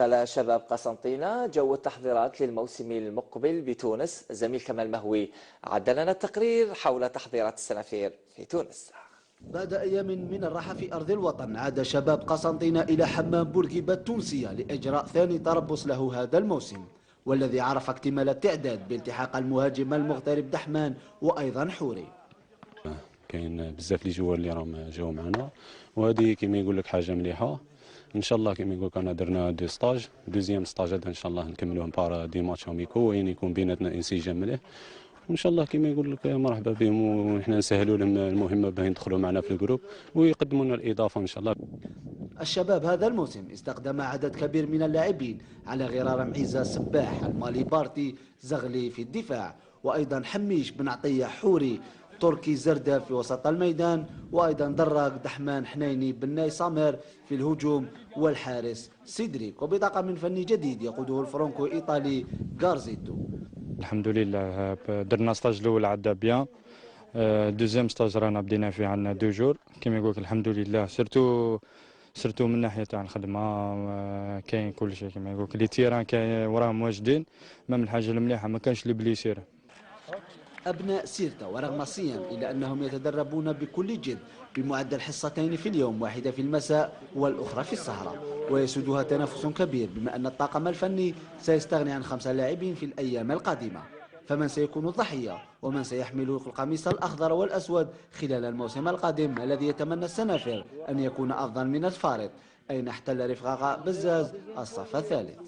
على شباب قسنطينة جو التحضيرات للموسم المقبل بتونس. زميل كمال مهوي عد لنا التقرير حول تحضيرات السنافير في تونس. بعد أيام من الراحة في أرض الوطن عاد شباب قسنطينة إلى حمام بورقيبة التونسية لإجراء ثاني تربص له هذا الموسم، والذي عرف اكتمال التعداد بالتحاق المهاجم المغترب دحمان وأيضا حوري. كاين بزاف لي جوار اللي راهم جاو معنا، وهذه كيما يقول لك حاجه مليحه. ان شاء الله كيما يقول لك انا درنا دو ستاج، دوزيام ستاج هذا ان شاء الله نكملوهم بار دي ماتش اميكو وين يكون بيناتنا انسجام مليح، وان شاء الله كيما يقول لك مرحبا بهم ونحن نسهلوا لهم المهمه باه يدخلوا معنا في الجروب ويقدموا لنا الاضافه ان شاء الله. الشباب هذا الموسم استخدم عدد كبير من اللاعبين على غرار معيزة سباح، المالي بارتي زغلي في الدفاع، وأيضا حميش بن عطية حوري، تركي زردة في وسط الميدان، وأيضا دراك دحمان حنيني بن ناي سامر في الهجوم، والحارس سيدريك، وبطاقة من فني جديد يقوده الفرنكو إيطالي غارزيتو. الحمد لله درنا ستاج الاول عدى بيان. دوزيام ستاج رانا بدينا فيه عندنا 2 جور كيما يقولك الحمد لله، سيرتو من ناحيه تاع الخدمه كاين كل شيء كيما يقولك لي تيران كاين وراهم واجدين. من الحاجه المليحه ما كانش لي بليسير. أبناء سيرتا ورغم الصيام إلا أنهم يتدربون بكل جد بمعدل حصتين في اليوم، واحدة في المساء والأخرى في السهرة، ويسودها تنافس كبير بما أن الطاقم الفني سيستغني عن 5 لاعبين في الأيام القادمة. فمن سيكون الضحية ومن سيحمل القميص الأخضر والأسود خلال الموسم القادم الذي يتمنى السنافر أن يكون أفضل من الفارط، أين احتل رفقاق بزاز الصف الثالث.